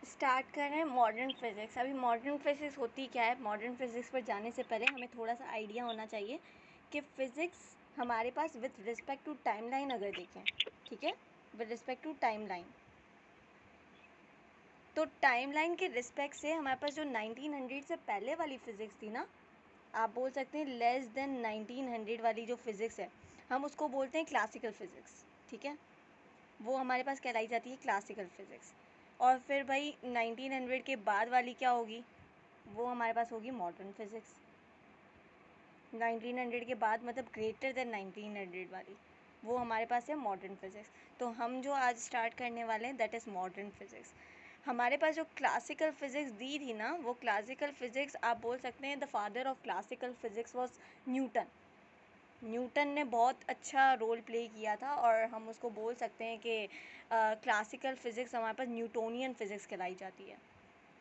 Start कर रहे हैं मॉडर्न फिज़िक्स। अभी मॉडर्न फिज़िक्स होती क्या है, मॉडर्न फिज़िक्स पर जाने से पहले हमें थोड़ा सा आइडिया होना चाहिए कि फ़िज़िक्स हमारे पास विथ रिस्पेक्ट टू टाइमलाइन अगर देखें, ठीक है, विथ रिस्पेक्ट टू टाइमलाइन, तो टाइमलाइन के रिस्पेक्ट से हमारे पास जो 1900 से पहले वाली फ़िज़िक्स थी ना, आप बोल सकते हैं लेस देन 1900 वाली जो फिज़िक्स है, हम उसको बोलते हैं क्लासिकल फ़िज़िक्स, ठीक है, वो हमारे पास कहलाई जाती है क्लासिकल फ़िज़िक्स। और फिर भाई 1900 के बाद वाली क्या होगी, वो हमारे पास होगी मॉडर्न फिज़िक्स। 1900 के बाद मतलब ग्रेटर देन 1900 वाली, वो हमारे पास है मॉडर्न फिज़िक्स। तो हम जो आज स्टार्ट करने वाले हैं दैट इज़ मॉडर्न फिज़िक्स। हमारे पास जो क्लासिकल फ़िज़िक्स दी थी ना, वो क्लासिकल फ़िज़िक्स आप बोल सकते हैं the father of classical physics was Newton. Newton ने बहुत अच्छा रोल प्ले किया था और हम उसको बोल सकते हैं कि क्लासिकल फ़िज़िक्स हमारे पास न्यूटोनियन फ़िज़िक्स कहलाई जाती है।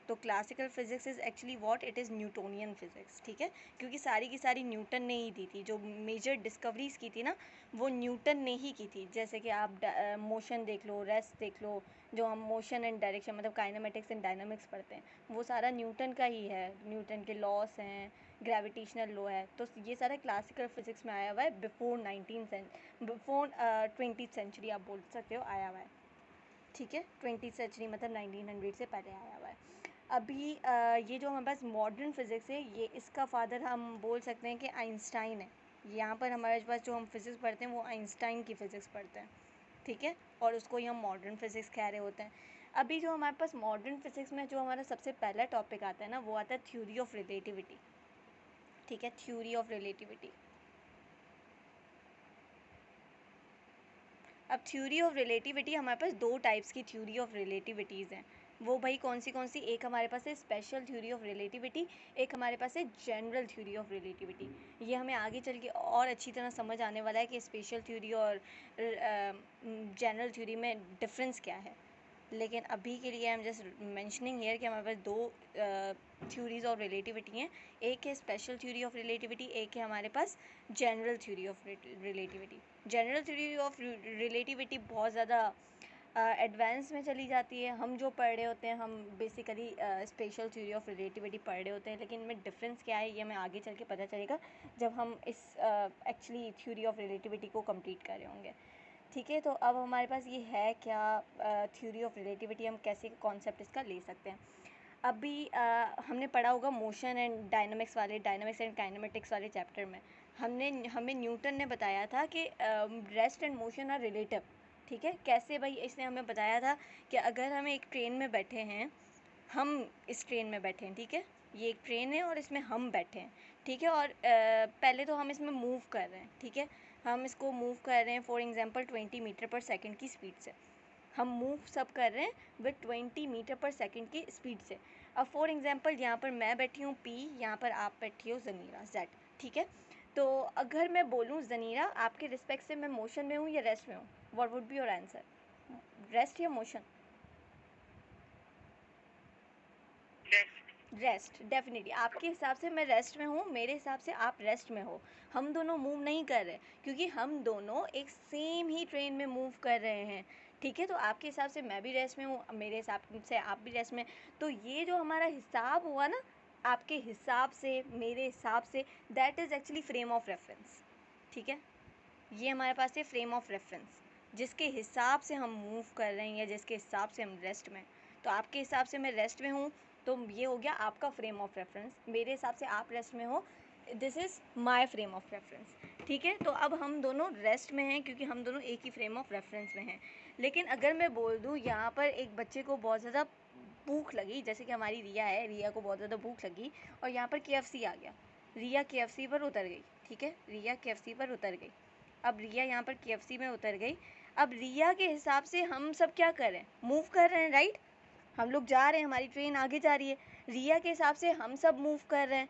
तो classical physics is actually what it is Newtonian physics, ठीक है, क्योंकि सारी की सारी न्यूटन ने ही दी थी। जो मेजर डिस्कवरीज़ की थी ना, वो न्यूटन ने ही की थी। जैसे कि आप मोशन देख लो, रेस्ट देख लो, जो हम मोशन एंड डायरेक्शन मतलब काइनेमेटिक्स एंड डायनामिक्स पढ़ते हैं, वो सारा न्यूटन का ही है। न्यूटन के लॉस हैं, ग्रेविटेशनल लॉ है, तो ये सारा क्लासिकल फ़िज़िक्स में आया हुआ है बिफोर 20th सेंचुरी आप बोल सकते हो आया हुआ है, ठीक है, 20th सेंचुरी मतलब 1900 से पहले आया हुआ है। अभी ये जो हमारे पास मॉडर्न फिज़िक्स है, ये इसका फादर हम बोल सकते हैं कि आइंस्टाइन है। यहाँ पर हमारे पास जो हम फिज़िक्स पढ़ते हैं वो आइंस्टाइन की फ़िज़िक्स पढ़ते हैं, ठीक है, और उसको ही हम मॉडर्न फिज़िक्स कह रहे होते हैं। अभी जो हमारे पास मॉडर्न फिज़िक्स में जो हमारा सबसे पहला टॉपिक आता है ना, वो आता है थ्योरी ऑफ रिलेटिविटी, ठीक है, थ्योरी ऑफ रिलेटिविटी। अब थ्योरी ऑफ रिलेटिविटी हमारे पास दो टाइप्स की थ्योरी ऑफ रिलेटिविटीज़ हैं। वो भाई कौन सी, एक हमारे पास है स्पेशल थ्योरी ऑफ रिलेटिविटी, एक हमारे पास है जनरल थ्योरी ऑफ रिलेटिविटी। ये हमें आगे चल के और अच्छी तरह समझ आने वाला है कि स्पेशल थ्योरी और जनरल थ्योरी में डिफरेंस क्या है। लेकिन अभी के लिए I am just mentioning here कि हमारे पास दो थ्योरीज ऑफ रिलेटिविटी हैं। एक है स्पेशल थ्योरी ऑफ रिलेटिविटी, एक है हमारे पास general theory of relativity. General theory of relativity बहुत ज़्यादा एडवांस में चली जाती है। हम जो पढ़ रहे होते हैं, हम basically special theory of relativity पढ़ रहे होते हैं, लेकिन इनमें डिफरेंस क्या है ये हमें आगे चल के पता चलेगा जब हम इस एक्चुअली थ्योरी ऑफ रिलेटिविटी को कंप्लीट कर रहे होंगे, ठीक है। तो अब हमारे पास ये है क्या थ्योरी ऑफ रिलेटिविटी, हम कैसे कॉन्सेप्ट इसका ले सकते हैं। अभी हमने पढ़ा होगा मोशन एंड डायनामिक्स वाले, डायनामिक्स एंड काइनेमेटिक्स वाले चैप्टर में हमें न्यूटन ने बताया था कि rest and motion are relative, ठीक है। कैसे भाई, इसने हमें बताया था कि अगर हम एक ट्रेन में बैठे हैं, हम इस ट्रेन में बैठे हैं, ठीक है, ये एक ट्रेन है और इसमें हम बैठे हैं, ठीक है, और पहले तो हम इसमें मूव कर रहे हैं, ठीक है, हम इसको मूव कर रहे हैं फॉर एग्जांपल 20 मीटर पर सेकंड की स्पीड से। हम मूव सब कर रहे हैं विद 20 मीटर पर सेकंड की स्पीड से। अब फॉर एग्जांपल यहाँ पर मैं बैठी हूँ P, यहाँ पर आप बैठी हो ज़नीरा Z, ठीक है। तो अगर मैं बोलूँ ज़नीरा आपके रिस्पेक्ट से मैं मोशन में हूँ या रेस्ट में हूँ, what would be your answer, rest या मोशन? रेस्ट, डेफिनेटली आपके हिसाब से मैं रेस्ट में हूँ, मेरे हिसाब से आप रेस्ट में हो। हम दोनों मूव नहीं कर रहे क्योंकि हम दोनों एक सेम ही ट्रेन में मूव कर रहे हैं, ठीक है। तो आपके हिसाब से मैं भी रेस्ट में हूँ, मेरे हिसाब से आप भी रेस्ट में। तो ये जो हमारा हिसाब हुआ ना, आपके हिसाब से मेरे हिसाब से, that is actually frame of reference, ठीक है। ये हमारे पास है फ्रेम ऑफ रेफरेंस, जिसके हिसाब से हम मूव कर रहे हैं या जिसके हिसाब से हम रेस्ट में। तो आपके हिसाब से मैं रेस्ट में हूँ, तो ये हो गया आपका फ्रेम ऑफ रेफरेंस। मेरे हिसाब से आप रेस्ट में हो, this is my frame of reference, ठीक है। तो अब हम दोनों रेस्ट में हैं क्योंकि हम दोनों एक ही फ्रेम ऑफ रेफरेंस में हैं। लेकिन अगर मैं बोल दूँ यहाँ पर एक बच्चे को बहुत ज़्यादा भूख लगी, जैसे कि हमारी रिया है, रिया को बहुत ज़्यादा भूख लगी और यहाँ पर KFC आ गया, रिया KFC पर उतर गई, ठीक है, रिया KFC पर उतर गई। अब रिया यहाँ पर KFC में उतर गई। अब रिया के हिसाब से हम सब क्या कर रहे हैं, मूव कर रहे हैं, राइट। हम लोग जा रहे हैं, हमारी ट्रेन आगे जा रही है। रिया के हिसाब से हम सब मूव कर रहे हैं,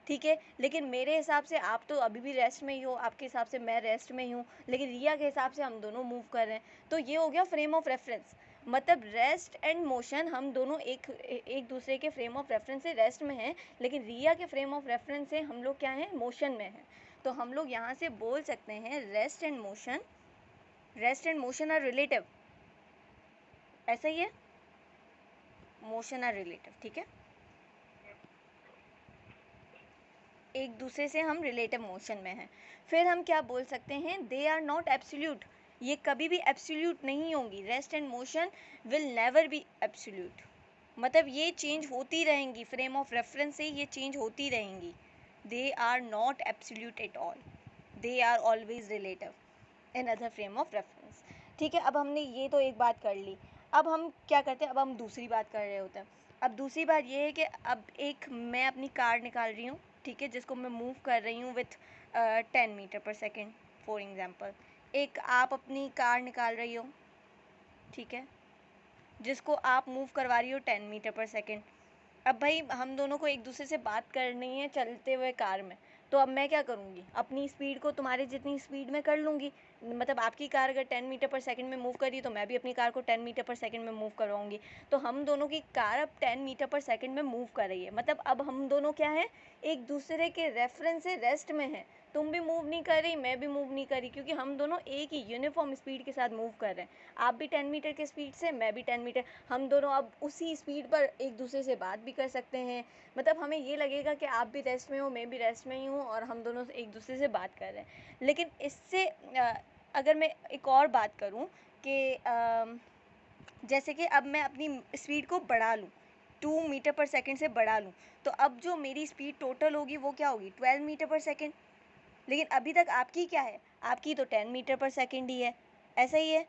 ठीक है। लेकिन मेरे हिसाब से आप तो अभी भी रेस्ट में ही हो, आपके हिसाब से मैं रेस्ट में ही हूँ, लेकिन रिया के हिसाब से हम दोनों मूव कर रहे हैं। तो ये हो गया फ्रेम ऑफ रेफरेंस। मतलब रेस्ट एंड मोशन हम दोनों एक दूसरे के फ्रेम ऑफ रेफरेंस से रेस्ट में हैं, लेकिन रिया के फ्रेम ऑफ रेफरेंस से हम लोग क्या हैं, मोशन में हैं। तो हम लोग यहाँ से बोल सकते हैं rest and motion are relative, ऐसा ही है। मोशन आर रिलेटिव, ठीक है, एक दूसरे से हम रिलेटिव मोशन में हैं। फिर हम क्या बोल सकते हैं, दे आर नॉट एब्सोल्यूट, ये कभी भी एब्सोल्यूट नहीं होंगी, rest and motion will never be absolute, मतलब ये चेंज होती रहेंगी, फ्रेम ऑफ रेफरेंस से ये चेंज होती रहेंगी। They are not absolute at all, they are always relative in other frame of reference, ठीक है। अब हमने ये तो एक बात कर ली, अब हम क्या करते हैं, अब हम दूसरी बात कर रहे होते हैं। अब दूसरी बात ये है कि अब एक मैं अपनी कार निकाल रही हूँ, ठीक है, जिसको मैं मूव कर रही हूँ with 10 metre per second for example. एक आप अपनी कार निकाल रही हो, ठीक है, जिसको आप मूव करवा रही हो 10 मीटर पर सेकेंड। अब भाई हम दोनों को एक दूसरे से बात करनी है चलते हुए कार में, तो अब मैं क्या करूँगी, अपनी स्पीड को तुम्हारे जितनी स्पीड में कर लूँगी, मतलब आपकी कार अगर 10 मीटर पर सेकंड में मूव कर रही है तो मैं भी अपनी कार को 10 मीटर पर सेकंड में मूव करवाऊँगी, तो हम दोनों की कार अब 10 मीटर पर सेकंड में मूव कर रही है, मतलब अब हम दोनों क्या हैं, एक दूसरे के रेफरेंस से रेस्ट में हैं। तुम भी मूव नहीं कर रही, मैं भी मूव नहीं कर रही, क्योंकि हम दोनों एक ही यूनिफॉर्म स्पीड के साथ मूव कर रहे हैं। आप भी 10 मीटर के स्पीड से, मैं भी 10 मीटर, हम दोनों अब उसी स्पीड पर एक दूसरे से बात भी कर सकते हैं, मतलब हमें ये लगेगा कि आप भी रेस्ट में हो, मैं भी रेस्ट में ही हूँ, और हम दोनों एक दूसरे से बात कर रहे हैं। लेकिन इससे अगर मैं एक और बात करूँ कि जैसे कि अब मैं अपनी स्पीड को बढ़ा लूँ, 2 मीटर पर सेकंड से बढ़ा लूँ, तो अब जो मेरी स्पीड टोटल होगी वो क्या होगी, 12 मीटर पर सेकंड। लेकिन अभी तक आपकी क्या है, आपकी तो 10 मीटर पर सेकंड ही है, ऐसा ही है।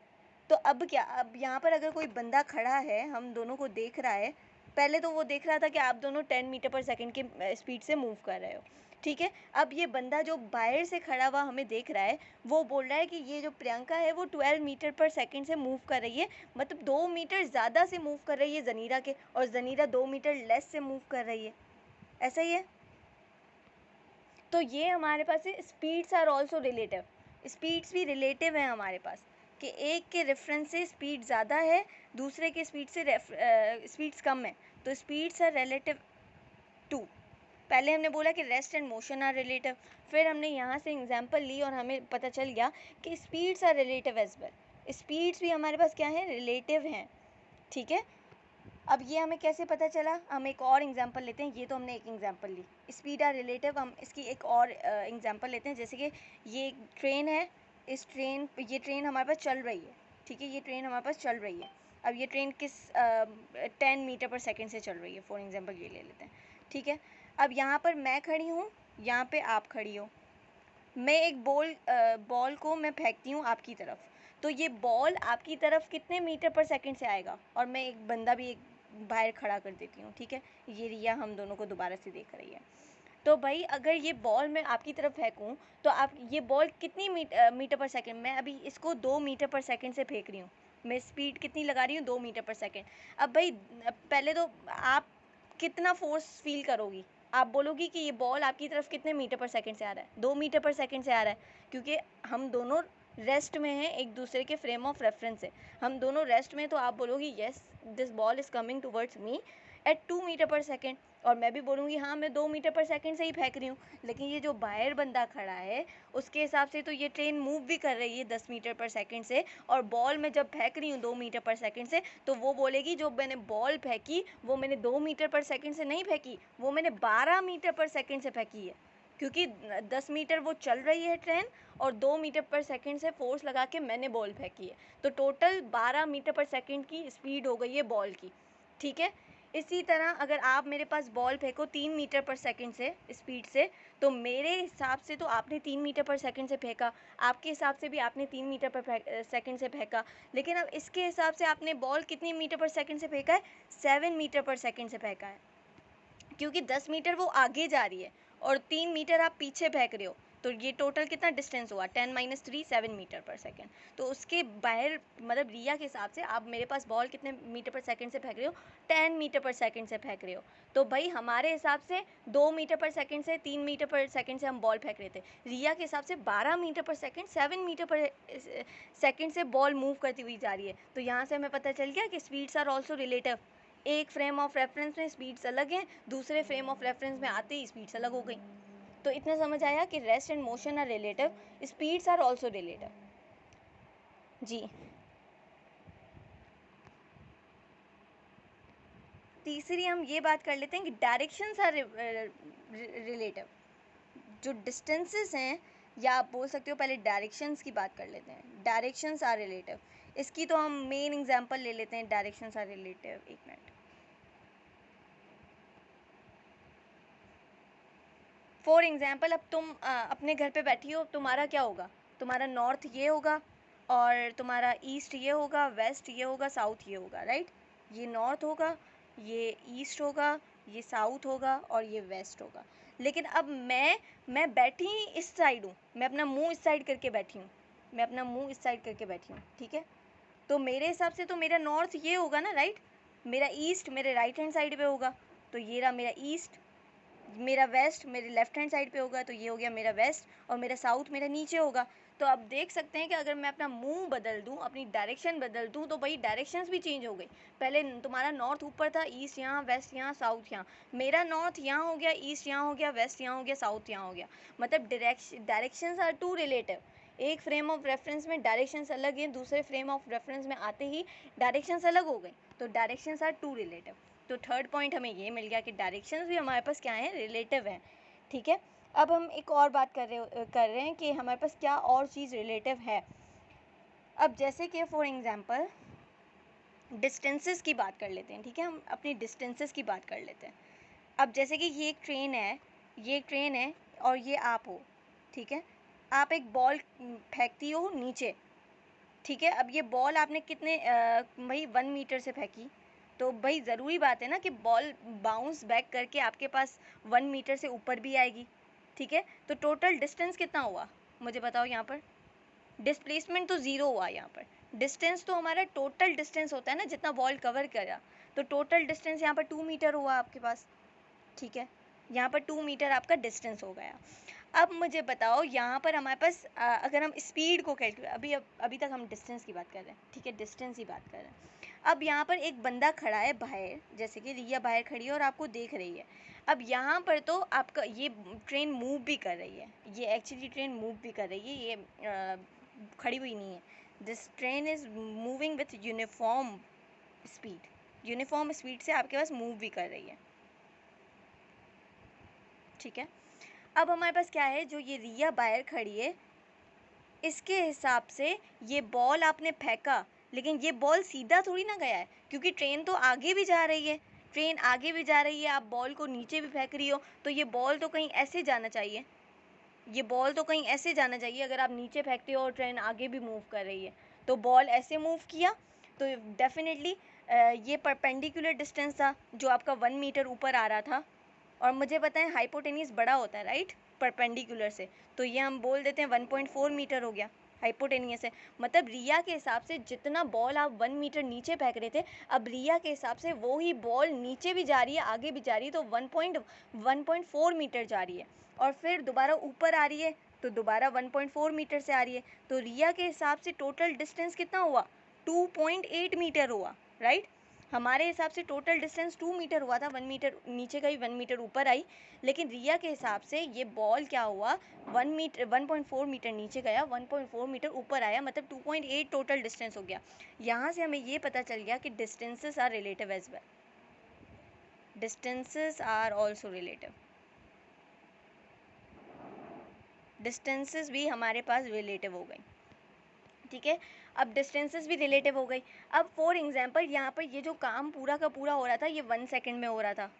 तो अब क्या, अब यहाँ पर अगर कोई बंदा खड़ा है, हम दोनों को देख रहा है, पहले तो वो देख रहा था कि आप दोनों 10 मीटर पर सेकंड के स्पीड से मूव कर रहे हो, ठीक है। अब ये बंदा जो बाहर से खड़ा हुआ हमें देख रहा है, वो बोल रहा है कि ये जो प्रियंका है वो 12 मीटर पर सेकंड से मूव कर रही है, मतलब 2 मीटर ज़्यादा से मूव कर रही है ज़नीरा के, और ज़नीरा 2 मीटर लेस से मूव कर रही है, ऐसा ही है। तो ये हमारे पास है, speeds are also relative, speeds भी रिलेटिव हैं हमारे पास, कि एक के रेफरेंस से स्पीड ज़्यादा है, दूसरे के स्पीड से स्पीड्स कम है, तो स्पीड्स आर रिलेटिव टू। पहले हमने बोला कि rest and motion are relative, फिर हमने यहाँ से एग्जांपल ली और हमें पता चल गया कि speeds are relative as well, speeds भी हमारे पास क्या है, रिलेटिव हैं, ठीक है। अब ये हमें कैसे पता चला, हम एक और एग्जांपल लेते हैं, ये तो हमने एक एग्जांपल ली, स्पीड आर रिलेटिव, हम इसकी एक और एग्जांपल लेते हैं। जैसे कि ये एक ट्रेन है, ये ट्रेन हमारे पास चल रही है, ठीक है, ये ट्रेन हमारे पास चल रही है। अब ये ट्रेन किस 10 मीटर पर सेकेंड से चल रही है, फॉर एग्जाम्पल ये ले लेते हैं, ठीक है। अब यहाँ पर मैं खड़ी हूँ, यहाँ पे आप खड़ी हो, मैं एक बॉल को मैं फेंकती हूँ आपकी तरफ, तो ये बॉल आपकी तरफ कितने मीटर पर सेकंड से आएगा, और मैं एक बंदा भी एक बाहर खड़ा कर देती हूँ, ठीक है, ये रिया हम दोनों को दोबारा से देख रही है। तो भाई अगर ये बॉल मैं आपकी तरफ फेंकूँ, तो आप ये बॉल कितनी मीटर पर सेकंड, मैं अभी इसको 2 मीटर पर सेकंड से फेंक रही हूँ, मैं स्पीड कितनी लगा रही हूँ, 2 मीटर पर सेकंड। अब भाई पहले तो आप कितना फोर्स फील करोगी, आप बोलोगी कि ये बॉल आपकी तरफ कितने मीटर पर सेकंड से आ रहा है, 2 मीटर पर सेकंड से आ रहा है, क्योंकि हम दोनों रेस्ट में हैं एक दूसरे के फ्रेम ऑफ रेफरेंस से, हम दोनों रेस्ट में, तो आप बोलोगी yes this ball is coming towards me at 2 metre per second, और मैं भी बोलूँगी हाँ मैं 2 मीटर पर सेकंड से ही फेंक रही हूँ। लेकिन ये जो बाहर बंदा खड़ा है उसके हिसाब से तो ये ट्रेन मूव भी कर रही है 10 मीटर पर सेकंड से, और बॉल मैं जब फेंक रही हूँ 2 मीटर पर सेकंड से, तो वो बोलेगी जो मैंने बॉल फेंकी वो मैंने 2 मीटर पर सेकंड से नहीं फेंकी, वो मैंने 12 मीटर पर सेकंड से फेंकी है, क्योंकि 10 मीटर वो चल रही है ट्रेन, और 2 मीटर पर सेकंड से फोर्स लगा के मैंने बॉल फेंकी है, तो टोटल 12 मीटर पर सेकंड की स्पीड हो गई है बॉल की, ठीक है। इसी तरह अगर आप मेरे पास बॉल फेंको 3 मीटर पर सेकंड से स्पीड से, तो मेरे हिसाब से तो आपने 3 मीटर पर सेकंड से फेंका, आपके हिसाब से भी आपने 3 मीटर पर सेकंड से फेंका, लेकिन अब इसके हिसाब से आपने बॉल कितनी मीटर पर सेकंड से फेंका है, 7 मीटर पर सेकंड से फेंका है, क्योंकि 10 मीटर वो आगे जा रही है और 3 मीटर आप पीछे फेंक रहे हो, तो ये टोटल कितना डिस्टेंस हुआ, 10 - 3 7 मीटर पर सेकंड। तो उसके बाहर मतलब रिया के हिसाब से आप मेरे पास बॉल कितने मीटर पर सेकंड से फेंक रहे हो, 10 मीटर पर सेकंड से फेंक रहे हो, तो भाई हमारे हिसाब से 2 मीटर पर सेकंड से 3 मीटर पर सेकंड से हम बॉल फेंक रहे थे, रिया के हिसाब से 12 मीटर पर सेकंड 7 मीटर पर सेकंड से बॉल मूव करती हुई जा रही है। तो यहाँ से हमें पता चल गया कि स्पीड्स आर ऑल्सो रिलेटिव, एक फ्रेम ऑफ रेफरेंस में स्पीड्स अलग हैं, दूसरे फ्रेम ऑफ रेफरेंस में आते ही स्पीड्स अलग हो गई। तो इतना समझ आया कि rest and motion are relative, speeds are also relative. जी तीसरी हम ये बात कर लेते हैं कि डायरेक्शंस आर रिलेटिव। जो डिस्टेंसेस हैं, या आप बोल सकते हो पहले डायरेक्शंस की बात कर लेते हैं। डायरेक्शंस आर रिलेटिव, इसकी तो हम मेन एग्जांपल ले लेते हैं। डायरेक्शंस आर रिलेटिव, एक मिनट। फॉर एग्जाम्पल, अब तुम अपने घर पे बैठी हो, तुम्हारा क्या होगा? तुम्हारा नॉर्थ ये होगा, और तुम्हारा ईस्ट ये होगा, वेस्ट ये होगा, साउथ ये होगा, राइट? ये नॉर्थ होगा, ये ईस्ट होगा, ये साउथ होगा, और ये वेस्ट होगा। लेकिन अब मैं बैठी इस साइड हूँ, मैं अपना मुंह इस साइड करके बैठी हूँ, मैं अपना मुंह इस साइड करके बैठी हूँ, ठीक है? तो मेरे हिसाब से तो मेरा नॉर्थ ये होगा ना, राइट? मेरा ईस्ट मेरे राइट हैंड साइड पे होगा, तो ये रहा मेरा ईस्ट। मेरा वेस्ट मेरे लेफ्ट हैंड साइड पे होगा, तो ये हो गया मेरा वेस्ट, और मेरा साउथ मेरा नीचे होगा। तो अब देख सकते हैं कि अगर मैं अपना मुंह बदल दूं, अपनी डायरेक्शन बदल दूं, तो भाई डायरेक्शंस भी चेंज हो गई। पहले तुम्हारा नॉर्थ ऊपर था, ईस्ट यहाँ, वेस्ट यहाँ, साउथ यहाँ। मेरा नॉर्थ यहाँ हो गया, ईस्ट यहाँ हो गया, वेस्ट यहाँ हो गया, साउथ यहाँ हो गया। मतलब डायरेक्शंस आर टू रिलेटिव। एक फ्रेम ऑफ रेफरेंस में डायरेक्शंस अलग हैं, दूसरे फ्रेम ऑफ रेफरेंस में आते ही डायरेक्शंस अलग हो गई, तो डायरेक्शंस आर टू रिलेटिव। तो थर्ड पॉइंट हमें ये मिल गया कि डायरेक्शंस भी हमारे पास क्या है, रिलेटिव हैं, ठीक है? अब हम एक और बात कर रहे हैं कि हमारे पास क्या और चीज़ रिलेटिव है। अब जैसे कि फॉर एग्जांपल डिस्टेंसेस की बात कर लेते हैं, ठीक है? हम अपनी डिस्टेंसेस की बात कर लेते हैं। अब जैसे कि ये एक ट्रेन है, ये एक ट्रेन है, और ये आप हो, ठीक है? आप एक बॉल फेंकती हो नीचे, ठीक है? अब ये बॉल आपने कितने भाई 1 मीटर से फेंकी, तो भाई ज़रूरी बात है ना कि बॉल बाउंस बैक करके आपके पास 1 मीटर से ऊपर भी आएगी, ठीक है? तो टोटल डिस्टेंस कितना हुआ, मुझे बताओ यहाँ पर? डिस्प्लेसमेंट तो ज़ीरो हुआ यहाँ पर। डिस्टेंस तो हमारा टोटल डिस्टेंस होता है ना, जितना बॉल कवर करा। तो टोटल डिस्टेंस यहाँ पर 2 मीटर हुआ आपके पास, ठीक है? यहाँ पर 2 मीटर आपका डिस्टेंस हो गया। अब मुझे बताओ यहाँ पर हमारे पास अगर हम स्पीड को कैलकुलेट, अभी तक हम डिस्टेंस की बात कर रहे हैं, ठीक है? डिस्टेंस की बात कर रहे हैं। अब यहाँ पर एक बंदा खड़ा है बाहर, जैसे कि रिया बाहर खड़ी है और आपको देख रही है। अब यहाँ पर तो आपका ये ट्रेन मूव भी कर रही है, ये एक्चुअली ट्रेन मूव भी कर रही है, ये खड़ी हुई नहीं है। This train is moving with uniform speed, uniform speed से आपके पास मूव भी कर रही है, ठीक है? अब हमारे पास क्या है, जो ये रिया बाहर खड़ी है, इसके हिसाब से ये बॉल आपने फेंका, लेकिन ये बॉल सीधा थोड़ी ना गया है, क्योंकि ट्रेन तो आगे भी जा रही है, ट्रेन आगे भी जा रही है, आप बॉल को नीचे भी फेंक रही हो, तो ये बॉल तो कहीं ऐसे जाना चाहिए, ये बॉल तो कहीं ऐसे जाना चाहिए। अगर आप नीचे फेंकते हो और ट्रेन आगे भी मूव कर रही है, तो बॉल ऐसे मूव किया, तो डेफिनेटली ये परपेंडिकुलर डिस्टेंस था जो आपका 1 मीटर ऊपर आ रहा था। और मुझे पता है हाइपोटेन्यूज बड़ा होता है, राइट, परपेंडिकुलर से, तो ये हम बोल देते हैं 1.4 मीटर हो गया हाइपोटेनियस है। मतलब रिया के हिसाब से जितना बॉल आप 1 मीटर नीचे फेंक रहे थे, अब रिया के हिसाब से वो ही बॉल नीचे भी जा रही है, आगे भी जा रही है, तो 1.4 मीटर जा रही है, और फिर दोबारा ऊपर आ रही है, तो दोबारा 1.4 मीटर से आ रही है। तो रिया के हिसाब से टोटल डिस्टेंस कितना हुआ, 2.8 मीटर हुआ, राइट? हमारे हिसाब से टोटल डिस्टेंस 2 मीटर हुआ था, 1 मीटर नीचे गई, 1 मीटर ऊपर आई, लेकिन रिया के हिसाब से ये बॉल क्या हुआ, 1.4 मीटर नीचे गया, 1.4 मीटर ऊपर आया, मतलब 2.8 टोटल डिस्टेंस हो गया। यहाँ से हमें ये पता चल गया कि distances are relative as well, distances are also relative, distances भी हमारे पास रिलेटिव हो गई, ठीक है? अब डिस्टेंसेस भी रिलेटिव हो गई। अब फॉर एग्जांपल यहाँ पर ये जो काम पूरा का पूरा हो रहा था, ये 1 सेकंड में हो रहा था,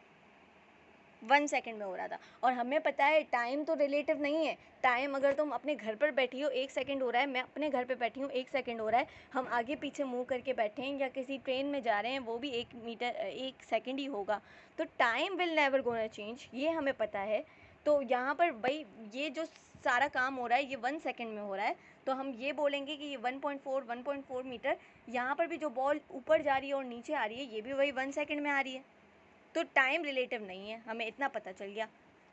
1 सेकंड में हो रहा था, और हमें पता है टाइम तो रिलेटिव नहीं है। टाइम अगर तुम अपने घर पर बैठी हो 1 सेकंड हो रहा है, मैं अपने घर पे बैठी हूँ 1 सेकंड हो रहा है, हम आगे पीछे मूव करके बैठे हैं या किसी ट्रेन में जा रहे हैं, वो भी 1 सेकंड ही होगा, तो time will never gonna change, ये हमें पता है। तो यहाँ पर भाई ये जो सारा काम हो रहा है ये 1 सेकंड में हो रहा है, तो हम ये बोलेंगे कि ये 1.4 मीटर, यहाँ पर भी जो बॉल ऊपर जा रही है और नीचे आ रही है, ये भी वही 1 सेकंड में आ रही है, तो टाइम रिलेटिव नहीं है, हमें इतना पता चल गया।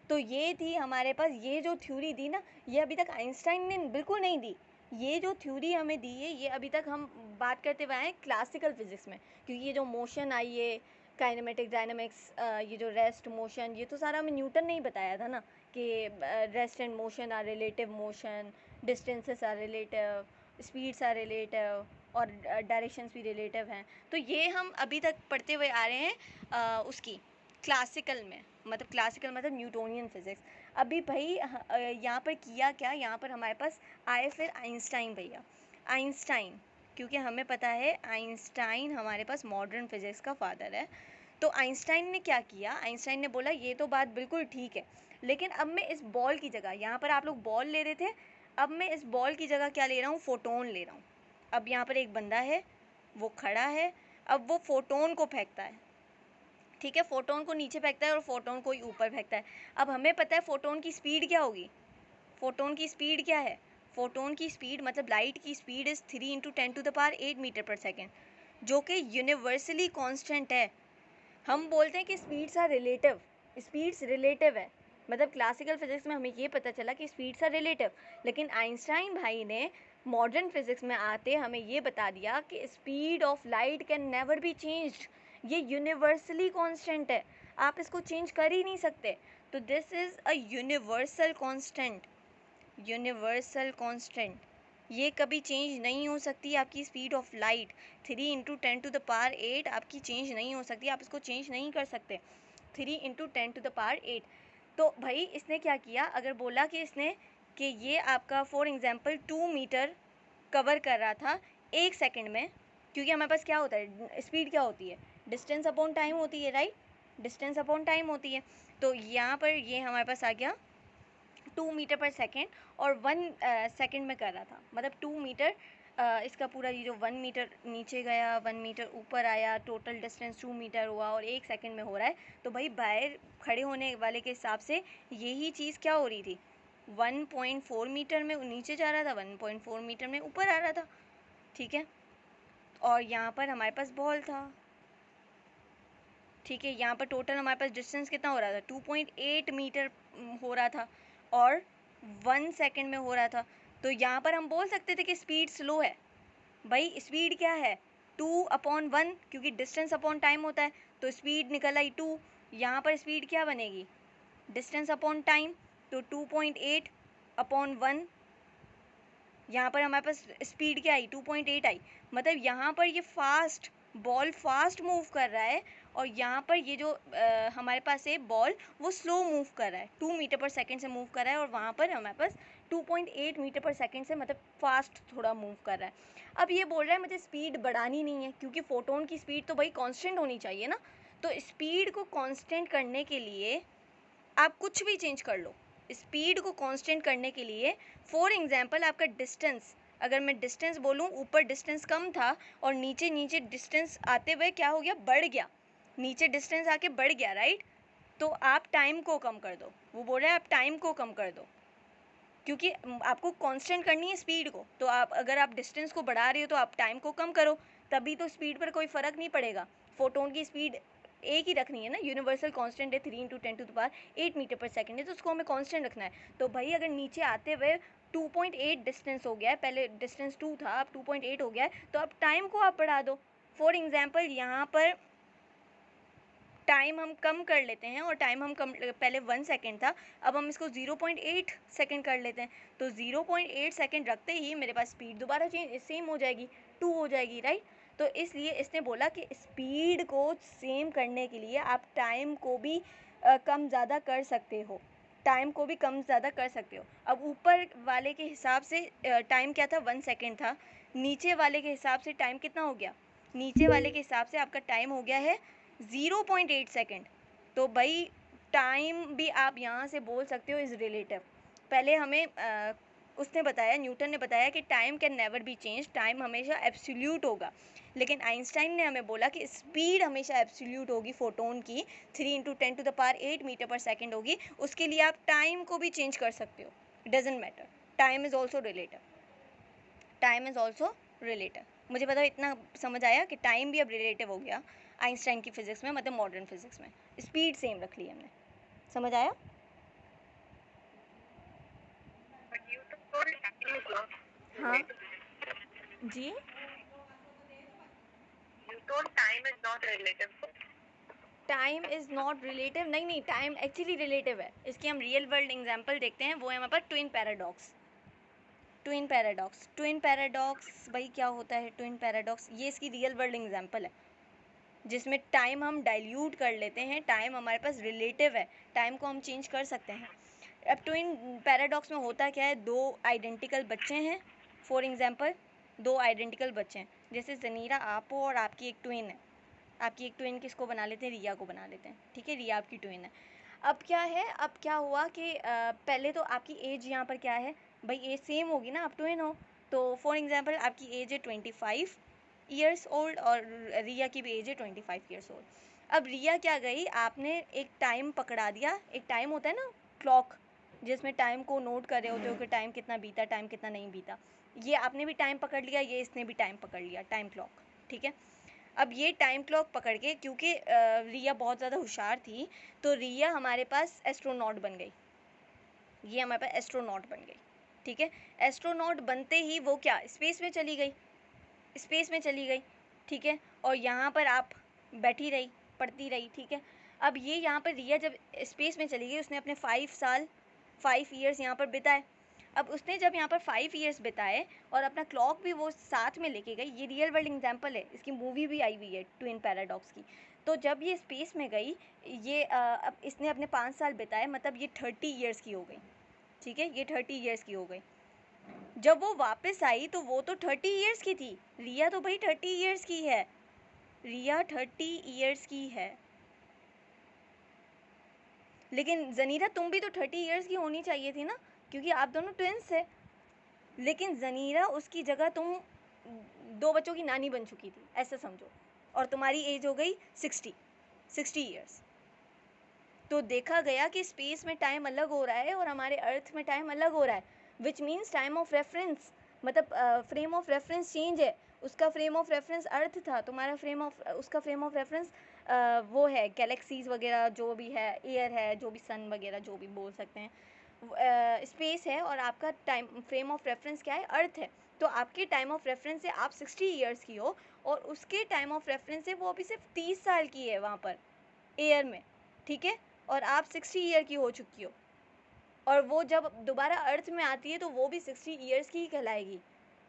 तो ये थी हमारे पास, ये जो थ्योरी दी ना, ये अभी तक आइंस्टाइन ने बिल्कुल नहीं दी। ये जो थ्योरी हमें दी है, ये अभी तक हम बात करते हुए आए क्लासिकल फिजिक्स में, क्योंकि ये जो मोशन आई है, काइनेमेटिक डायनामिक्स, ये जो रेस्ट मोशन, ये तो सारा हमें न्यूटन ने ही बताया था ना, कि rest and motion are relative motion, distances are relative, speeds are relative, और डायरेक्शंस भी रिलेटिव हैं। तो ये हम अभी तक पढ़ते हुए आ रहे हैं। उसकी क्लासिकल में, मतलब क्लासिकल मतलब न्यूटोनियन फिजिक्स। अभी भाई यहाँ पर किया क्या, यहाँ पर हमारे पास आए फिर आइंस्टाइन भैया। आइंस्टाइन, क्योंकि हमें पता है आइंस्टाइन हमारे पास मॉडर्न फिजिक्स का फादर है। तो आइंस्टाइन ने क्या किया, आइंस्टाइन ने बोला ये तो बात बिल्कुल ठीक है, लेकिन अब मैं इस बॉल की जगह, यहाँ पर आप लोग बॉल ले रहे थे, अब मैं इस बॉल की जगह क्या ले रहा हूँ, फोटोन ले रहा हूँ। अब यहाँ पर एक बंदा है, वो खड़ा है, अब वो फोटोन को फेंकता है, ठीक है, फोटोन को नीचे फेंकता है और फोटोन को ही ऊपर फेंकता है। अब हमें पता है फोटोन की स्पीड क्या होगी, फोटोन की स्पीड क्या है, फोटोन की स्पीड मतलब लाइट की speed is 3 × 10⁸ metre per second, जो कि यूनिवर्सली कांस्टेंट है। हम बोलते हैं कि speeds are relative, speeds relative है, मतलब क्लासिकल फिजिक्स में हमें ये पता चला कि स्पीड्स आर रिलेटिव, लेकिन आइंस्टाइन भाई ने मॉडर्न फिजिक्स में आते हमें ये बता दिया कि speed of light can never be changed, ये यूनिवर्सली कांस्टेंट है, आप इसको चेंज कर ही नहीं सकते। तो this is a universal constant, universal constant, ये कभी चेंज नहीं हो सकती। आपकी स्पीड ऑफ लाइट 3 × 10⁸ आपकी चेंज नहीं हो सकती, आप इसको चेंज नहीं कर सकते। 3 × 10⁸। तो भाई इसने क्या किया, अगर बोला कि इसने कि ये आपका फॉर एग्जांपल 2 मीटर कवर कर रहा था 1 सेकंड में, क्योंकि हमारे पास क्या होता है, स्पीड क्या होती है, डिस्टेंस अपॉन टाइम होती है, राइट, डिस्टेंस अपॉन टाइम होती है। तो यहाँ पर ये हमारे पास आ गया 2 मीटर पर सेकेंड और 1 सेकेंड में कर रहा था, मतलब 2 मीटर, इसका पूरा ये जो 1 मीटर नीचे गया, 1 मीटर ऊपर आया, टोटल डिस्टेंस 2 मीटर हुआ और 1 सेकेंड में हो रहा है। तो भाई बाहर खड़े होने वाले के हिसाब से यही चीज़ क्या हो रही थी, 1.4 मीटर में नीचे जा रहा था, 1.4 मीटर में ऊपर आ रहा था, ठीक है। और यहाँ पर हमारे पास बॉल था, ठीक है, यहाँ पर टोटल हमारे पास डिस्टेंस कितना हो रहा था, 2.8 मीटर हो रहा था और 1 सेकेंड में हो रहा था। तो यहाँ पर हम बोल सकते थे कि स्पीड स्लो है। भाई स्पीड क्या है, 2/1, क्योंकि डिस्टेंस अपॉन टाइम होता है, तो स्पीड निकल आई 2। यहाँ पर स्पीड क्या बनेगी, डिस्टेंस अपॉन टाइम, तो 2.8/1। यहाँ पर हमारे पास स्पीड क्या आई, 2.8 आई, मतलब यहाँ पर ये फास्ट, बॉल फास्ट मूव कर रहा है और यहाँ पर ये जो हमारे पास है बॉल, वो स्लो मूव कर रहा है, 2 मीटर पर सेकेंड से मूव कर रहा है, और वहाँ पर हमारे पास 2.8 मीटर पर सेकेंड से, मतलब फास्ट थोड़ा मूव कर रहा है। अब ये बोल रहा है मुझे स्पीड बढ़ानी नहीं है, क्योंकि फोटोन की स्पीड तो भाई कांस्टेंट होनी चाहिए ना। तो स्पीड को कांस्टेंट करने के लिए आप कुछ भी चेंज कर लो, स्पीड को कांस्टेंट करने के लिए फॉर एग्जांपल आपका डिस्टेंस, अगर मैं डिस्टेंस बोलूँ, ऊपर डिस्टेंस कम था और नीचे नीचे डिस्टेंस आते हुए क्या हो गया, बढ़ गया, नीचे डिस्टेंस आके बढ़ गया, राइट। तो आप टाइम को कम कर दो, वो बोल रहा है आप टाइम को कम कर दो, क्योंकि आपको कांस्टेंट करनी है स्पीड को, तो आप अगर आप डिस्टेंस को बढ़ा रहे हो तो आप टाइम को कम करो, तभी तो स्पीड पर कोई फ़र्क नहीं पड़ेगा। फोटोन की स्पीड एक ही रखनी है ना, यूनिवर्सल कांस्टेंट है 3 × 10⁸ मीटर पर सेकेंड है, तो उसको हमें कांस्टेंट रखना है। तो भाई अगर नीचे आते हुए 2.8 डिस्टेंस हो गया है, पहले डिस्टेंस 2 था, अब 2.8 हो गया है, तो अब टाइम को आप बढ़ा दो। फॉर एग्जाम्पल यहाँ पर टाइम हम कम कर लेते हैं, और टाइम हम कम, पहले 1 सेकेंड था, अब हम इसको 0.8 सेकेंड कर लेते हैं। तो 0.8 सेकेंड रखते ही मेरे पास स्पीड दोबारा सेम हो जाएगी, 2 हो जाएगी, राइट। तो इसलिए इसने बोला कि स्पीड को सेम करने के लिए आप टाइम को भी कम ज़्यादा कर सकते हो, टाइम को भी कम ज़्यादा कर सकते हो। अब ऊपर वाले के हिसाब से टाइम क्या था, 1 सेकेंड था, नीचे वाले के हिसाब से टाइम कितना हो गया, नीचे वाले के हिसाब से आपका टाइम हो गया है 0.8 सेकेंड। तो भाई टाइम भी आप यहाँ से बोल सकते हो इज़ रिलेटिव। पहले हमें उसने बताया, न्यूटन ने बताया कि time can never be change, time हमेशा एब्सोल्यूट होगा, लेकिन आइंस्टाइन ने हमें बोला कि स्पीड हमेशा एब्सोल्यूट होगी, फोटोन की 3 × 10⁸ मीटर पर सेकेंड होगी। उसके लिए आप टाइम को भी चेंज कर सकते हो, doesn't matter, time is also relative, time is also relative. मुझे पता इतना समझ आया कि टाइम भी अब रिलेटिव हो गया आइंस्टाइन की फिज़िक्स में, मतलब मॉडर्न फिज़िक्स में, स्पीड सेम रख ली हमने। समझ आया? हाँ जी, टाइम इज़ नॉट रिलेटिव, नहीं नहीं, टाइम एक्चुअली रिलेटिव है। इसकी हम रियल वर्ल्ड एग्जांपल देखते हैं, वो है हमारे पास twin paradox. Twin paradox, twin paradox भाई क्या होता है ट्विन पैराडॉक्स, ये इसकी रियल वर्ल्ड एग्जांपल है। जिसमें टाइम हम डाइल्यूट कर लेते हैं, टाइम हमारे पास रिलेटिव है, टाइम को हम चेंज कर सकते हैं। अब ट्विन पैराडॉक्स में होता क्या है, दो आइडेंटिकल बच्चे हैं, फॉर एग्जांपल दो आइडेंटिकल बच्चे हैं, जैसे ज़नीरा आप हो और आपकी एक ट्विन है। आपकी एक ट्विन किसको बना लेते हैं, रिया को बना लेते हैं, ठीक है, रिया आपकी ट्विन है। अब क्या है, अब क्या हुआ कि पहले तो आपकी एज यहाँ पर क्या है भाई, एज सेम होगी ना, आप ट्विन हो, तो फॉर एग्जांपल आपकी एज है 25 ईयर्स ओल्ड और रिया की भी एज है 25 ईयर्स ओल्ड। अब रिया क्या गई, आपने एक टाइम पकड़ा दिया, एक टाइम होता है ना क्लॉक, जिसमें टाइम को नोट कर रहे होते हो कि टाइम कितना बीता, टाइम कितना नहीं बीता, ये आपने भी टाइम पकड़ लिया, ये इसने भी टाइम पकड़ लिया, टाइम क्लॉक, ठीक है। अब ये टाइम क्लॉक पकड़ के, क्योंकि रिया बहुत ज़्यादा होशियार थी, तो रिया हमारे पास एस्ट्रोनॉट बन गई, ये हमारे पास एस्ट्रोनॉट बन गई, ठीक है। एस्ट्रोनॉट बनते ही वो क्या, स्पेस में चली गई, स्पेस में चली गई, ठीक है, और यहाँ पर आप बैठी रही, पढ़ती रही, ठीक है। अब ये यहाँ पर रिया जब स्पेस में चली गई, उसने अपने 5 साल 5 ईयर्स यहाँ पर बिताए। अब उसने जब यहाँ पर 5 ईयर्स बिताए और अपना क्लॉक भी वो साथ में लेके गई, ये रियल वर्ल्ड एग्जांपल है, इसकी मूवी भी आई हुई है ट्विन पैराडॉक्स की। तो जब ये स्पेस में गई, ये अब इसने अपने 5 साल बिताए, मतलब ये 30 ईयर्स की हो गई, ठीक है, ये 30 ईयर्स की हो गई। जब वो वापस आई तो वो तो 30 ईयर्स की थी, रिया तो भाई 30 ईयर्स की है, रिया 30 ईयर्स की है, लेकिन ज़नीरा तुम भी तो 30 ईयर्स की होनी चाहिए थी ना, क्योंकि आप दोनों ट्विंस थे। लेकिन ज़नीरा उसकी जगह तुम 2 बच्चों की नानी बन चुकी थी, ऐसा समझो, और तुम्हारी एज हो गई 60 ईयर्स। तो देखा गया कि स्पेस में टाइम अलग हो रहा है और हमारे अर्थ में टाइम अलग हो रहा है, which means time of reference, मतलब फ्रेम ऑफ रेफरेंस चेंज है। उसका फ्रेम ऑफ रेफरेंस अर्थ था, तुम्हारा उसका फ्रेम ऑफ रेफरेंस वो है गैलेक्सीज वगैरह जो भी है, एयर है, जो भी सन वगैरह जो भी बोल सकते हैं, स्पेस है, और आपका टाइम फ्रेम ऑफ रेफरेंस क्या है, अर्थ है। तो आपके टाइम ऑफ रेफरेंस से आप 60 ईयर्स की हो, और उसके टाइम ऑफ रेफरेंस से वो अभी सिर्फ 30 साल की है वहाँ पर एयर में, ठीक है, और आप 60 ईयर की हो चुकी हो, और वो जब दोबारा अर्थ में आती है तो वो भी 60 ईयर्स की ही कहलाएगी,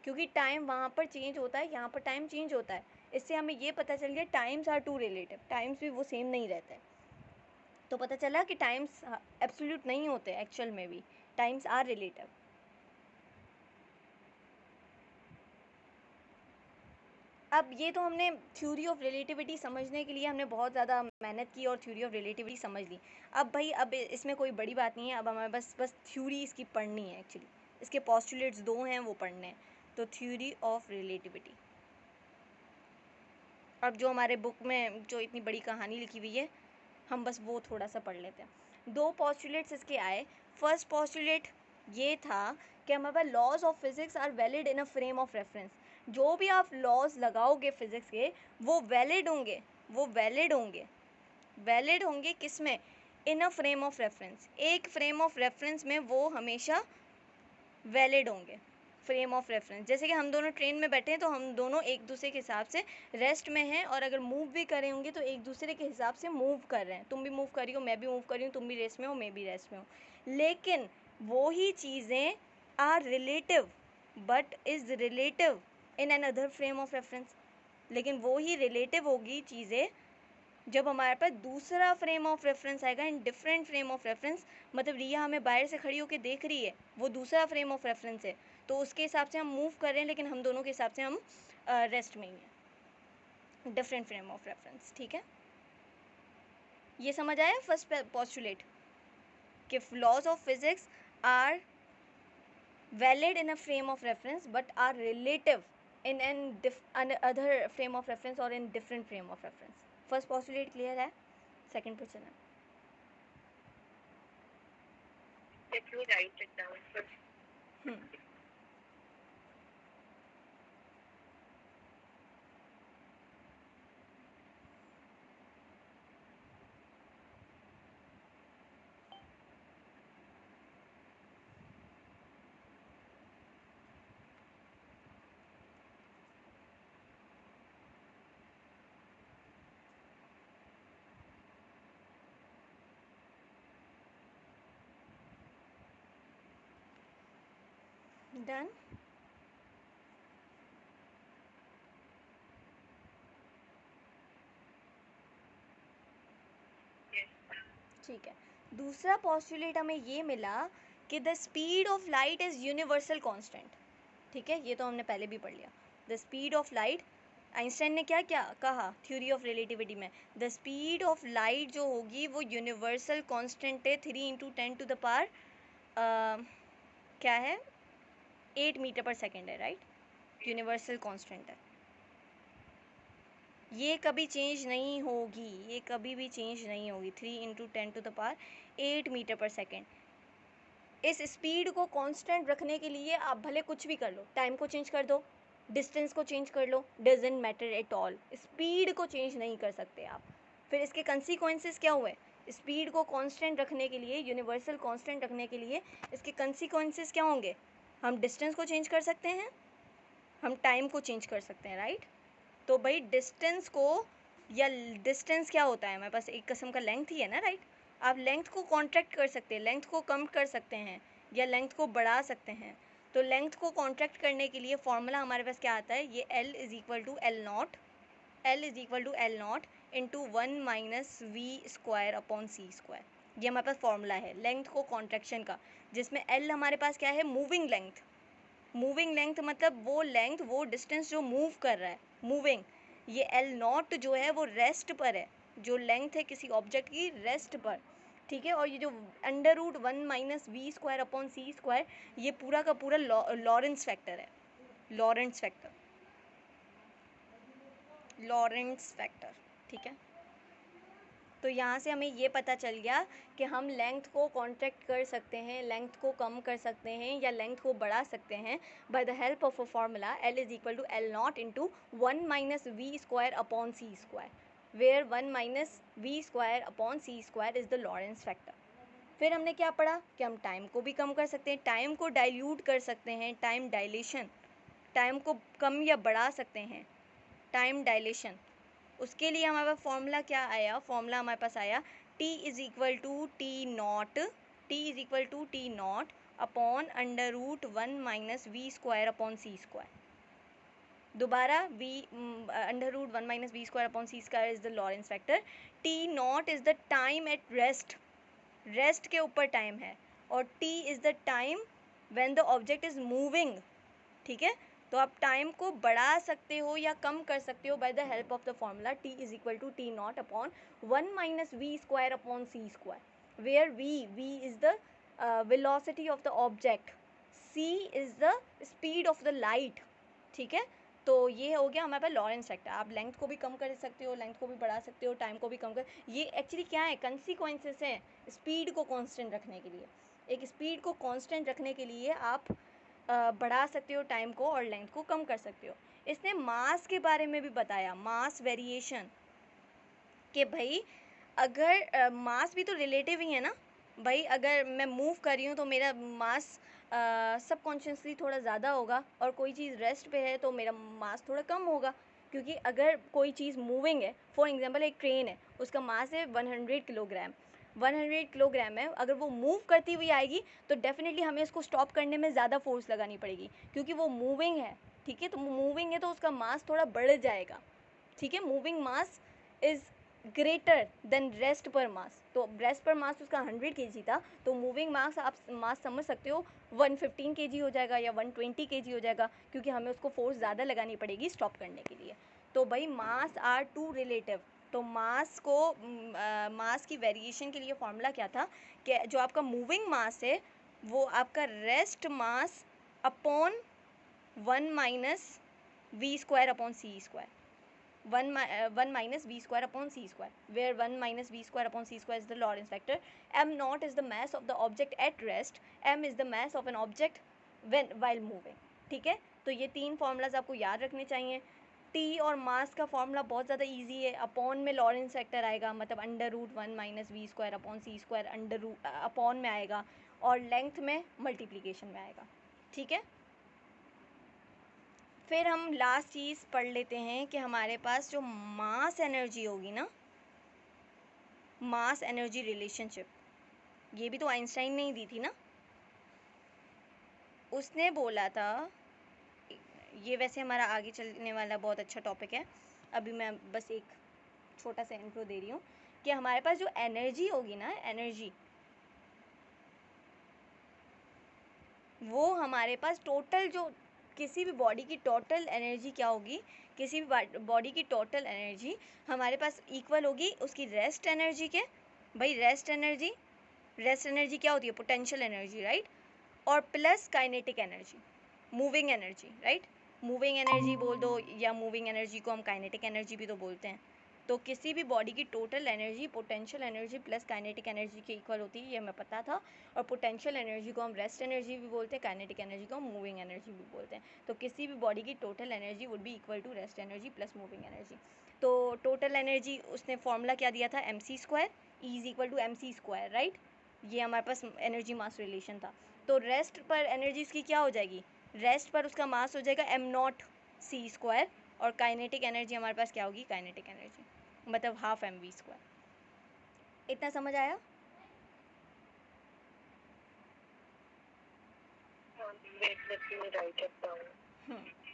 क्योंकि टाइम वहाँ पर चेंज होता है, यहाँ पर टाइम चेंज होता है। इससे हमें ये पता चल गया times are too relative, times भी वो सेम नहीं रहते हैं। तो पता चला कि टाइम्स एब्सोल्यूट नहीं होते, एक्चुअल में भी टाइम्स आर रिलेटिव। अब ये तो हमने थ्योरी ऑफ रिलेटिविटी समझने के लिए हमने बहुत ज़्यादा मेहनत की और थ्योरी ऑफ रिलेटिविटी समझ ली। अब भाई अब इसमें कोई बड़ी बात नहीं है, अब हमें बस थ्योरी इसकी पढ़नी है एक्चुअली, इसके पोस्टुलेट्स 2 हैं वो पढ़ने हैं। तो थ्योरी ऑफ रिलेटिविटी, अब जो हमारे बुक में जो इतनी बड़ी कहानी लिखी हुई है, हम बस वो थोड़ा सा पढ़ लेते हैं। 2 पोस्टुलेट्स इसके आए। फर्स्ट पोस्टुलेट ये था कि हमारे पास laws of physics are valid in a frame of reference. जो भी आप लॉज लगाओगे फिज़िक्स के, वो वैलिड होंगे, वो वैलिड होंगे किस में, इन अ फ्रेम ऑफ रेफरेंस, एक फ्रेम ऑफ रेफरेंस में वो हमेशा वैलिड होंगे। फ्रेम ऑफ रेफरेंस, जैसे कि हम दोनों ट्रेन में बैठे हैं तो हम दोनों एक दूसरे के हिसाब से रेस्ट में हैं, और अगर मूव भी कर रहे होंगे तो एक दूसरे के हिसाब से मूव कर रहे हैं, तुम भी मूव कर रही हो, मैं भी मूव कर रही हूँ, तुम भी रेस्ट में हो, मैं भी रेस्ट में हूँ। लेकिन वो ही चीज़ें are relative, but is relative in another frame of reference. लेकिन वो ही रिलेटिव होगी चीज़ें जब हमारे पास दूसरा फ्रेम ऑफ रेफरेंस आएगा, इन डिफरेंट फ्रेम ऑफ रेफरेंस। मतलब रिया हमें बाहर से खड़ी होकर देख रही है, वो दूसरा फ्रेम ऑफ रेफरेंस है, तो उसके हिसाब से हम मूव कर रहे हैं, लेकिन हम दोनों के हिसाब से हम रेस्ट में ही हैं, डिफरेंट फ्रेम ऑफ रेफरेंस, ठीक है। ये समझ आया फर्स्ट पोस्टुलेट कि laws of physics are valid in a frame of reference but are relative in another frame of reference और in different frame of reference. First postulate clear है, second question है। Let me write it down first. Done. ठीक है, दूसरा postulate हमें ये मिला कि the speed of light is universal constant. ठीक है, ये तो हमने पहले भी पढ़ लिया। The speed of light, Einstein ने क्या क्या कहा थ्योरी ऑफ रिलेटिविटी में, द स्पीड ऑफ लाइट जो होगी वो यूनिवर्सल कांस्टेंट है 3 × 10⁻, क्या है, 8 मीटर पर सेकेंड है, राइट, यूनिवर्सल कांस्टेंट है। ये कभी चेंज नहीं होगी, ये कभी भी चेंज नहीं होगी, 3 × 10⁸ मीटर पर सेकेंड। इस स्पीड को कांस्टेंट रखने के लिए आप भले कुछ भी कर लो, टाइम को चेंज कर दो, डिस्टेंस को चेंज कर लो, doesn't matter at all, speed को चेंज नहीं कर सकते आप। फिर इसके कंसिक्वेंसेस क्या हुए, स्पीड को कांस्टेंट रखने के लिए, यूनिवर्सल कांस्टेंट रखने के लिए इसके कंसिक्वेंसेस क्या होंगे, हम डिस्टेंस को चेंज कर सकते हैं, हम टाइम को चेंज कर सकते हैं, राइट। तो भाई डिस्टेंस को, या डिस्टेंस क्या होता है हमारे पास, एक किस्म का लेंथ ही है ना, राइट। आप लेंथ को कॉन्ट्रैक्ट कर सकते हैं, लेंथ को कम कर सकते हैं या लेंथ को बढ़ा सकते हैं। तो लेंथ को कॉन्ट्रैक्ट करने के लिए फॉर्मूला हमारे पास क्या आता है, ये L = L0, L = L0 × 1 - v²/c²। ये हमारे पास फॉर्मूला है लेंथ को कॉन्ट्रैक्शन का, जिसमें L हमारे पास क्या है, मूविंग लेंथ। मूविंग लेंथ मतलब वो लेंथ, वो डिस्टेंस जो मूव कर रहा है, मूविंग। ये L0 जो है वो रेस्ट पर है, जो लेंथ है किसी ऑब्जेक्ट की रेस्ट पर, ठीक है। और ये जो √1 - v²/c², ये पूरा का पूरा लॉरेंस फैक्टर है, लॉरेंस फैक्टर, लॉरेंस फैक्टर, ठीक है। तो यहाँ से हमें ये पता चल गया कि हम लेंथ को कॉन्ट्रैक्ट कर सकते हैं, लेंथ को कम कर सकते हैं या लेंथ को बढ़ा सकते हैं by the help of a formula L = L0 × 1 - v²/c², where 1 - v²/c² is the Lorentz factor. फिर हमने क्या पढ़ा कि हम टाइम को भी कम कर सकते हैं, टाइम को डाइल्यूट कर सकते हैं, टाइम डायलेशन, टाइम को कम या बढ़ा सकते हैं, टाइम डायलेशन। उसके लिए हमारे पास फॉर्मूला क्या आया, फॉर्मूला हमारे पास आया T = T0, T = T0 upon √1 - v²/c²। दोबारा √1 - v²/c² is the Lorentz factor. T0 is the time at rest, rest के ऊपर टाइम है, और T is the time when the object is moving, ठीक है। तो आप टाइम को बढ़ा सकते हो या कम कर सकते हो by the help of the formula T = T0 upon 1 - v²/c², where v is the velocity of the object, c is the speed of the light, ठीक है। तो ये हो गया हमारे पास लॉरेंस फैक्टर। आप लेंथ को भी कम कर सकते हो, लेंथ को भी बढ़ा सकते हो, टाइम को भी कम कर, ये एक्चुअली क्या है, कंसिक्वेंसेस हैं स्पीड को कांस्टेंट रखने के लिए। एक स्पीड को कांस्टेंट रखने के लिए आप बढ़ा सकते हो टाइम को और लेंथ को कम कर सकते हो। इसने मास के बारे में भी बताया, मास वेरिएशन, कि भाई अगर मास भी तो रिलेटिव ही है ना भाई, अगर मैं मूव कर रही हूँ तो मेरा मास सबकॉन्शियसली थोड़ा ज़्यादा होगा, और कोई चीज़ रेस्ट पे है तो मेरा मास थोड़ा कम होगा। क्योंकि अगर कोई चीज़ मूविंग है, फॉर एग्जांपल एक ट्रेन है, उसका मास है 100 किलोग्राम, 100 किलोग्राम है, अगर वो मूव करती हुई आएगी तो डेफिनेटली हमें उसको स्टॉप करने में ज़्यादा फोर्स लगानी पड़ेगी, क्योंकि वो मूविंग है, ठीक है। तो मूविंग है तो उसका मास थोड़ा बढ़ जाएगा, ठीक है। Moving mass is greater than rest पर मास। तो रेस्ट पर मास उसका 100 kg था, तो मूविंग मास आप मास समझ सकते हो 115 kg हो जाएगा या 120 kg हो जाएगा, क्योंकि हमें उसको फोर्स ज़्यादा लगानी पड़ेगी स्टॉप करने के लिए। तो भाई मास आर टू रिलेटिव। तो मास को मास की वेरिएशन के लिए फॉर्मूला क्या था कि जो आपका मूविंग मास है वो आपका rest mass upon 1 - v²/c², 1 - v²/c², where 1 - v²/c² is the Lorentz factor. m0 is the mass of the object at rest, m is the mass of an object while moving, ठीक है। तो ये तीन फॉर्मूलाज आपको याद रखने चाहिए। T और मास का फॉर्मूला बहुत ज़्यादा इजी है, अपॉन में लॉरेंस फैक्टर आएगा, मतलब √1 - v²/c², अपॉन में आएगा, और लेंथ में मल्टीप्लिकेशन में आएगा, ठीक है। फिर हम लास्ट चीज़ पढ़ लेते हैं कि हमारे पास जो मास एनर्जी होगी ना, मास एनर्जी रिलेशनशिप, ये भी तो आइंस्टाइन ने ही दी थी ना। उसने बोला था, ये वैसे हमारा आगे चलने वाला बहुत अच्छा टॉपिक है, अभी मैं बस एक छोटा सा इंट्रो दे रही हूँ कि हमारे पास जो एनर्जी होगी ना, एनर्जी, वो हमारे पास टोटल जो किसी भी बॉडी की टोटल एनर्जी क्या होगी, किसी भी बॉडी की टोटल एनर्जी हमारे पास इक्वल होगी उसकी रेस्ट एनर्जी के। भाई रेस्ट एनर्जी क्या होती है, पोटेंशियल एनर्जी, राइट, और plus kinetic energy, moving energy, right, moving energy बोल दो, या मूविंग एनर्जी को हम काइनेटिक एनर्जी भी तो बोलते हैं। तो किसी भी बॉडी की total energy potential energy plus kinetic energy के इक्वल होती है, ये हमें पता था। और पोटेंशियल एनर्जी को हम रेस्ट एनर्जी भी बोलते हैं, काइनेटिक एनर्जी को हम मूविंग एनर्जी भी बोलते हैं। तो किसी भी बॉडी की total energy would be equal to rest energy plus moving energy. तो टोटल एनर्जी उसने फॉर्मूला क्या दिया था, mc² is equal to mc², right, ये हमारे पास एनर्जी मास रिलेशन था। तो रेस्ट पर एनर्जी उसकी क्या हो जाएगी, रेस्ट पर उसका मास हो जाएगा m0c², और काइनेटिक एनर्जी हमारे पास क्या होगी, काइनेटिक एनर्जी मतलब हाफ mv²। इतना समझ आया? wait, let me write it down.